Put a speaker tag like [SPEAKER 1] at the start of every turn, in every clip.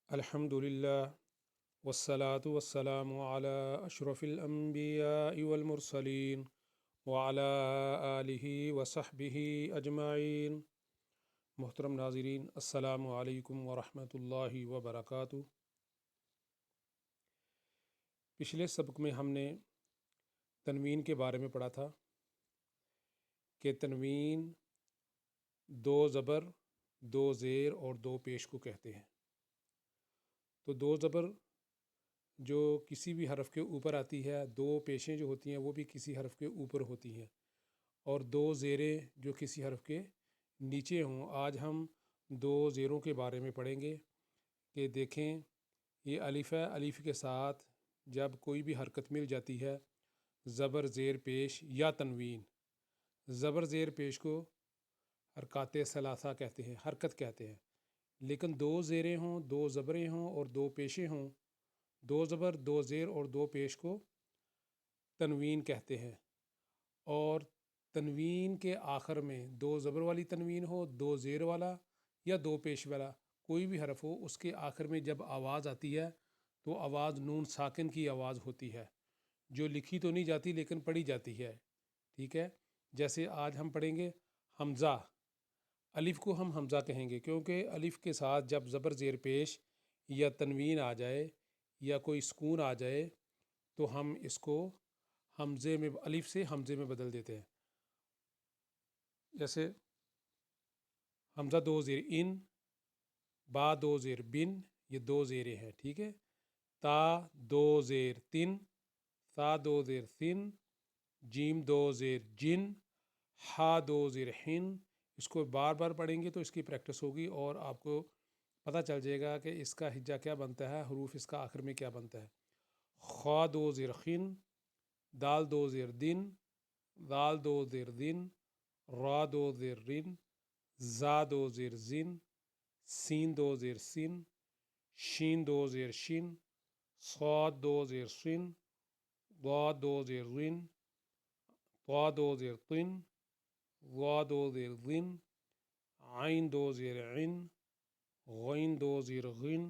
[SPEAKER 1] الحمدللہ والصلاة والسلام علی اشرف الانبیاء والمرسلین وعلی آلہ وصحبہ اجمعین۔ محترم ناظرین، السلام علیکم ورحمۃ اللہ وبرکاتہ۔ پچھلے سبق میں ہم نے تنوین کے بارے میں پڑھا تھا کہ تنوین دو زبر، دو زیر اور دو پیش کو کہتے ہیں۔ تو دو زبر جو کسی بھی حرف کے اوپر آتی ہے، دو پیشیں جو ہوتی ہیں وہ بھی کسی حرف کے اوپر ہوتی ہیں، اور دو زیریں جو کسی حرف کے نیچے ہوں۔ آج ہم دو زیروں کے بارے میں پڑھیں گے کہ دیکھیں یہ الف ہے، الف کے ساتھ جب کوئی بھی حرکت مل جاتی ہے، زبر زیر پیش یا تنوین۔ زبر زیر پیش کو حرکات ثلاثہ کہتے ہیں، حرکت کہتے ہیں، لیکن دو زیریں ہوں، دو زبریں ہوں اور دو پیشیں ہوں، دو زبر، دو زیر اور دو پیش کو تنوین کہتے ہیں۔ اور تنوین کے آخر میں دو زبر والی تنوین ہو، دو زیر والا یا دو پیش والا کوئی بھی حرف ہو، اس کے آخر میں جب آواز آتی ہے تو آواز نون ساکن کی آواز ہوتی ہے، جو لکھی تو نہیں جاتی لیکن پڑھی جاتی ہے، ٹھیک ہے۔ جیسے آج ہم پڑھیں گے حمزہ، الف کو ہم حمزہ کہیں گے کیونکہ الف کے ساتھ جب زبر زیر پیش یا تنوین آ جائے یا کوئی سکون آ جائے تو ہم اس کو حمزے میں، الف سے حمزے میں بدل دیتے ہیں۔ جیسے حمزہ دو زیر ان، با دو زیر بن، یہ دو زیریں ہیں، ٹھیک ہے۔ تا دو زیر تن، ثا دو زیر ثن، جیم دو زیر جن، ہا دو زیر ہن۔ اس کو بار بار پڑھیں گے تو اس کی پریکٹس ہوگی اور آپ کو پتہ چل جائے گا کہ اس کا ہجا کیا بنتا ہے، حروف اس کا آخر میں کیا بنتا ہے۔ خا دو زیر خن، دال دو زیر دن، دال دو زیر دن، را دو زیر رن، زا دو زیر زن، سین دو زیر سن، شین دو زیر شن، صاد دو زیر سن، ضاد دو زیر رن، طا دو زیر طن، وا دو زیر ذن، عین دو زیر عن، غین دو زیر غن،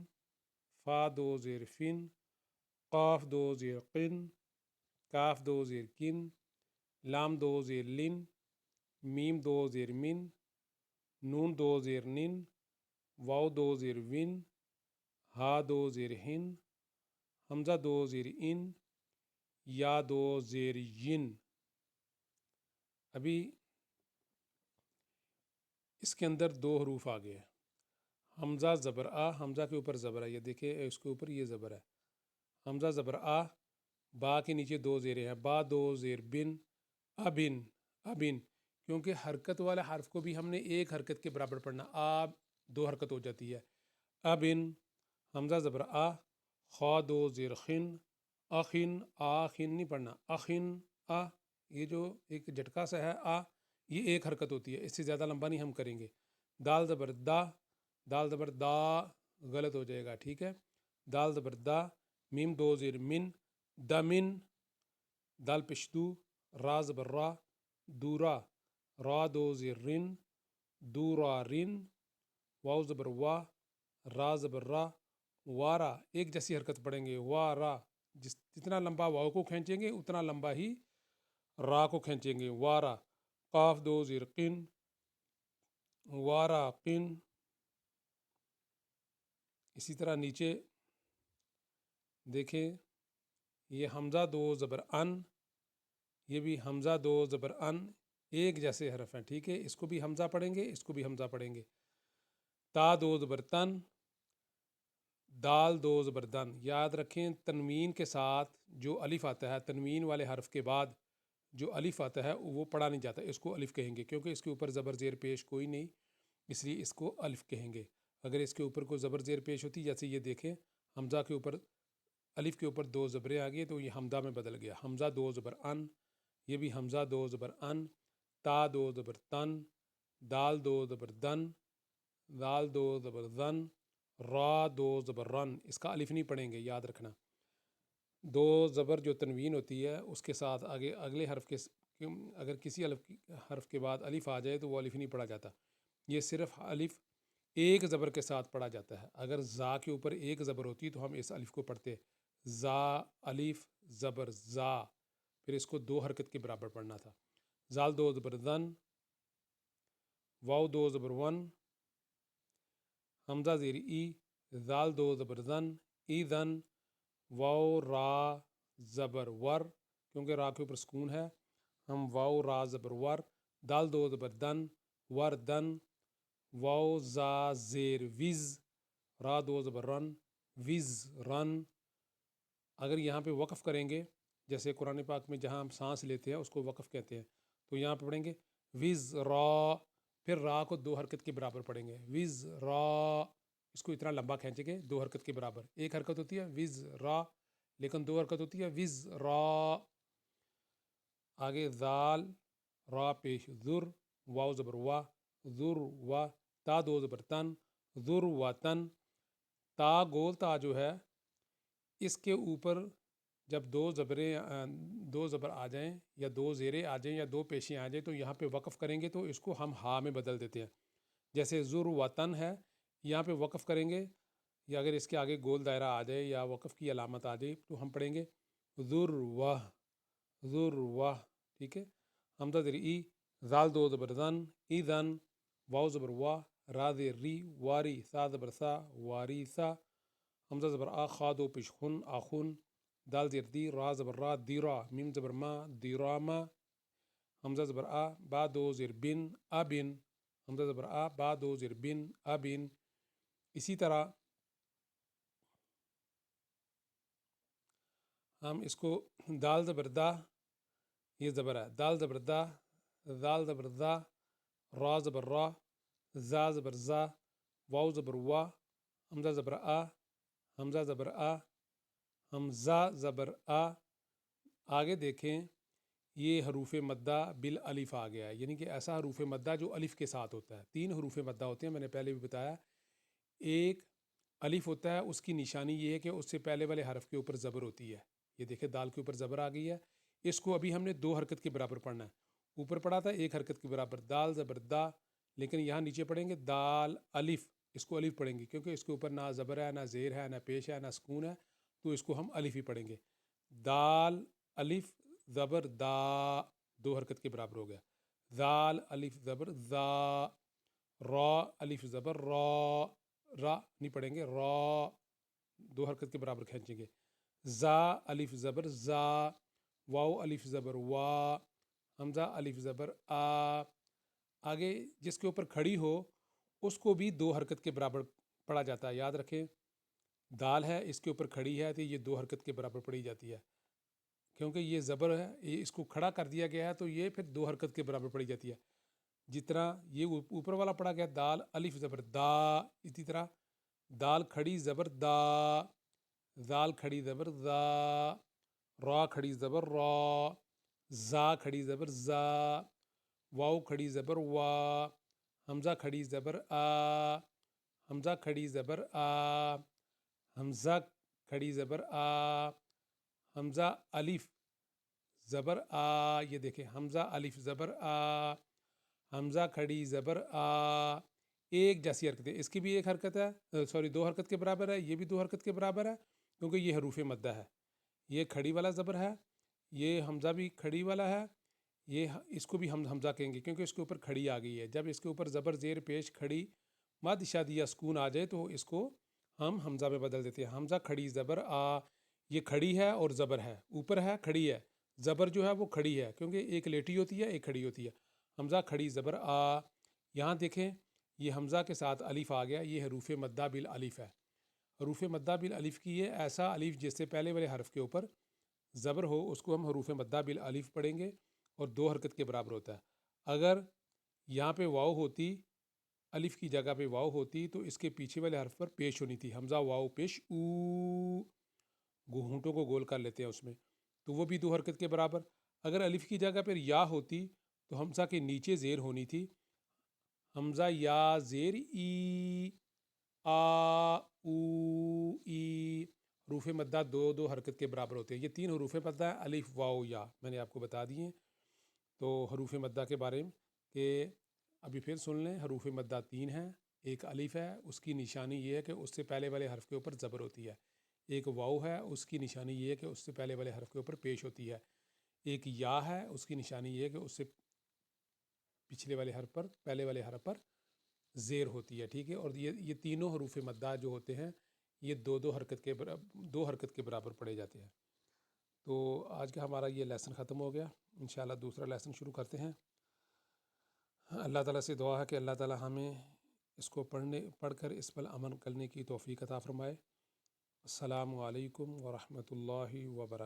[SPEAKER 1] فا دو زیر فن، قاف دو زیر قن، کاف دو زیر کن، لام دو زیر لن، میم دو زیر من، نون دو زیر نن، واو دو زیر ون، ہا دو زیر ہن، حمزہ دو زیر ان، یا دو زیر ین۔ ابھی اس کے اندر دو حروف آ گئے، حمزہ زبر آ، حمزہ کے اوپر زبر ہے، یہ دیکھیں اس کے اوپر یہ زبر ہے، حمزہ زبر آ، با کے نیچے دو زیریں ہیں، با دو زیر بن، ابن، ابن، کیونکہ حرکت والے حرف کو بھی ہم نے ایک حرکت کے برابر پڑھنا، آب دو حرکت ہو جاتی ہے، ابن، حمزہ زبر آ، خا دو زیر خن، اخن، آخن نہیں پڑھنا، اخن، آ، یہ جو ایک جھٹکا سا ہے آ، یہ ایک حرکت ہوتی ہے، اس سے زیادہ لمبا نہیں ہم کریں گے۔ دال زبر دا، دال زبر دا غلط ہو جائے گا، ٹھیک ہے۔ دال زبر دا، میم دو زیر من، دمن، دال پشدو، را زبر را، دورا، را دو زیر رن، دورا رن، واو زبر وا، را زبر را، وارا، ایک جیسی حرکت پڑھیں گے، وارا، جتنا لمبا واو کو کھینچیں گے اتنا لمبا ہی را کو کھینچیں گے، وارا، قاف دو زیر قن، وارا قن۔ اسی طرح نیچے دیکھیں یہ حمزہ دو زبر ان، یہ بھی حمزہ دو زبر ان، ایک جیسے حرف ہیں، ٹھیک ہے، اس کو بھی حمزہ پڑھیں گے، اس کو بھی حمزہ پڑھیں گے۔ تا دو زبر تن، دال دو زبر دن۔ یاد رکھیں تنوین کے ساتھ جو الف آتا ہے، تنوین والے حرف کے بعد جو الف آتا ہے وہ پڑھا نہیں جاتا، اس کو الف کہیں گے کیونکہ اس کے اوپر زبر زیر پیش کوئی نہیں، اس لیے اس کو الف کہیں گے۔ اگر اس کے اوپر کوئی زبر زیر پیش ہوتی، جیسے یہ دیکھیں حمزہ کے اوپر الف کے اوپر دو زبریں آ گئی تو یہ حمزہ میں بدل گیا، حمزہ دو زبر ان، یہ بھی حمزہ دو زبر ان، تا دو زبر تن، دال دو زبر دن، دال دو زبر زن، را دو زبر رن، اس کا الف نہیں پڑھیں گے، یاد رکھنا۔ دو زبر جو تنوین ہوتی ہے اس کے ساتھ آگے اگلے حرف کے اگر کسی حرف کے بعد الف آ جائے تو وہ الف نہیں پڑھا جاتا، یہ صرف الف ایک زبر کے ساتھ پڑھا جاتا ہے. اگر زا کے اوپر ایک زبر ہوتی تو ہم اس الف کو پڑھتے زا الف زبر زا، پھر اس کو 2 حرکت کے برابر پڑھنا تھا. زال 2 زبر زن، واو 2 زبر ون، حمزہ زیر ای، زال 2 زبر زن ای زن، واو را زبر ور، کیونکہ را کے اوپر سکون ہے ہم واو را زبر ور، دال 2 زبر دن ور دن، واو زا زیر وز، را 2 زبر رن وز رن. اگر یہاں پہ وقف کریں گے، جیسے قرآن پاک میں جہاں ہم سانس لیتے ہیں اس کو وقف کہتے ہیں، تو یہاں پہ پڑھیں گے وز را، پھر را کو 2 حرکت کے برابر پڑھیں گے وز را، اس کو اتنا لمبا کھینچیں گے 2 حرکت کے برابر. ایک حرکت ہوتی ہے وز را، لیکن 2 حرکت ہوتی ہے وز را. آگے زال را پیش ذر، واو زبر وا ذر وا، تا 2 زبر تن ذر و تن. تا گول تا جو ہے اس کے اوپر جب 2 زبر آ جائیں یا 2 زیریں آ جائیں یا 2 پیشیں آ جائیں تو یہاں پہ وقف کریں گے تو اس کو ہم ہا میں بدل دیتے ہیں. جیسے ذر و تن ہے، یہاں پہ وقف کریں گے یا اگر اس کے آگے گول دائرہ آ جائے یا وقف کی علامت آ جائے تو ہم پڑھیں گے ذر و. ٹھیک ہے. حمزہ زیر ای، زال 2 زبر زن ای زن، واو زبر وا، را زیر ری واری، سا زبر سا واری سا، حمزہ زبر آ، خا 2 پیش خن آخن، دال زیر دی، را زبر را دیرا، میم زبر ما دیراما، حمزہ زبر آ، با 2 زیر بن ابن، حمزہ زبر آ، با 2 زیر بن ابن. اسی طرح ہم اس کو دال زبر دا، یہ زبر ہے دال زبر دا، زال زبر زا، را زبر را، زا زبر زا، واو زبر وا، حمزہ زبر آ، حمزہ زبر آ، حمزہ زبر آ. آگے دیکھیں یہ حروف مدہ بالالف آ گیا ہے، یعنی کہ ایسا حروف مدہ جو الف کے ساتھ ہوتا ہے. 3 حروف مدہ ہوتے ہیں، میں نے پہلے بھی بتایا. ایک الف ہوتا ہے، اس کی نشانی یہ ہے کہ اس سے پہلے والے حرف کے اوپر زبر ہوتی ہے. یہ دیکھیں دال کے اوپر زبر آ گئی ہے، اس کو ابھی ہم نے 2 حرکت کے برابر پڑھنا ہے. اوپر پڑھا تھا 1 حرکت کے برابر دال زبر دا، لیکن یہاں نیچے پڑھیں گے دال الف، اس کو الف پڑھیں گے کیونکہ اس کے اوپر نہ زبر ہے نہ زیر ہے نہ پیش ہے نہ سکون ہے، تو اس کو ہم الف ہی پڑھیں گے. دال الف زبر دا، 2 حرکت کے برابر ہو گیا. زال الف زبر زا، را الف زبر را، را نہیں پڑھیں گے را، 2 حرکت کے برابر کھینچیں گے. زا الف زبر زا، واو الف زبر وا، حمزہ الف زبر آ. آگے جس کے اوپر کھڑی ہو اس کو بھی 2 حرکت کے برابر پڑھا جاتا ہے. یاد رکھیں دال ہے، اس کے اوپر کھڑی ہے تو یہ 2 حرکت کے برابر پڑھی جاتی ہے، کیونکہ یہ زبر ہے، یہ اس کو کھڑا کر دیا گیا ہے تو یہ پھر 2 حرکت کے برابر پڑھی جاتی ہے. جتنا یہ اوپر والا پڑھا گیا دال الف زبر دا، اسی طرح دال کھڑی زبر دا، زال کھڑی زبر زا، را کھڑی زبر را، زا کھڑی زبر زا، واو کھڑی زبر وا، حمزہ کھڑی زبر آ، حمزہ کھڑی زبر آ، حمزہ کھڑی زبر آ، حمزہ الف زبر آ. یہ دیکھیں حمزہ الف زبر آ، حمزہ کھڑی زبر آ. ایک جیسی حرکت ہے، اس کی بھی ایک حرکت ہے، 2 حرکت کے برابر ہے، یہ بھی 2 حرکت کے برابر ہے کیونکہ یہ حروف مدہ ہے. یہ کھڑی والا زبر ہے، یہ حمزہ بھی کھڑی والا ہے، یہ اس کو بھی ہم حمزہ کہیں گے کیونکہ اس کے اوپر کھڑی آ گئی ہے. جب اس کے اوپر زبر زیر پیش کھڑی مد شادی یا سکون آ جائے تو اس کو ہم حمزہ میں بدل دیتے ہیں. حمزہ کھڑی زبر آ، یہ کھڑی ہے اور زبر ہے، اوپر ہے کھڑی ہے، زبر جو ہے وہ کھڑی ہے کیونکہ ایک لیٹی ہوتی ہے ایک کھڑی ہوتی ہے. حمزہ کھڑی زبر آ. یہاں دیکھیں یہ حمزہ کے ساتھ الف آ گیا، یہ حروف مدہ بالالف ہے. حروف مدہ بالالف کی یہ ایسا الف جس سے پہلے والے حرف کے اوپر زبر ہو اس کو ہم حروف مدہ بالالف پڑھیں گے اور 2 حرکت کے برابر ہوتا ہے. اگر یہاں پہ واو ہوتی، الف کی جگہ پہ واو ہوتی تو اس کے پیچھے والے حرف پر پیش ہونی تھی. حمزہ واو پیش او، ہونٹوں کو گول کر لیتے ہیں اس میں، تو وہ بھی 2 حرکت کے برابر. اگر الف کی جگہ پر یا ہوتی تو حمزہ کے نیچے زیر ہونی تھی، حمزہ یا زیر ای، آ او ای. حروف مدہ 2 حرکت کے برابر ہوتے ہیں. یہ 3 حروف مدہ ہیں، الف واو یا، میں نے آپ کو بتا دیے. تو حروف مدہ کے بارے میں کہ ابھی پھر سن لیں، حروف مدہ 3 ہیں. ایک الف ہے، اس کی نشانی یہ ہے کہ اس سے پہلے والے حرف کے اوپر زبر ہوتی ہے۔ ایک واو ہے، اس کی نشانی یہ ہے کہ اس سے پہلے والے حرف کے اوپر پیش ہوتی ہے۔ ایک یا ہے، اس کی نشانی یہ ہے کہ اس سے پچھلے والے حرف پر پہلے والے حرف پر زیر ہوتی ہے، ٹھیک ہے۔ اور یہ تینوں حروف مدہ جو ہوتے ہیں یہ دو حرکت کے برابر پڑھے جاتے ہیں۔ تو آج کا ہمارا یہ لیسن ختم ہو گیا، انشاءاللہ دوسرا لیسن شروع کرتے ہیں۔ اللہ تعالیٰ سے دعا ہے کہ اللہ تعالیٰ ہمیں اس کو پڑھ کر اس پر عمل کرنے کی توفیق عطا فرمائے۔ السلام علیکم ورحمۃ اللہ وبرکاتہ۔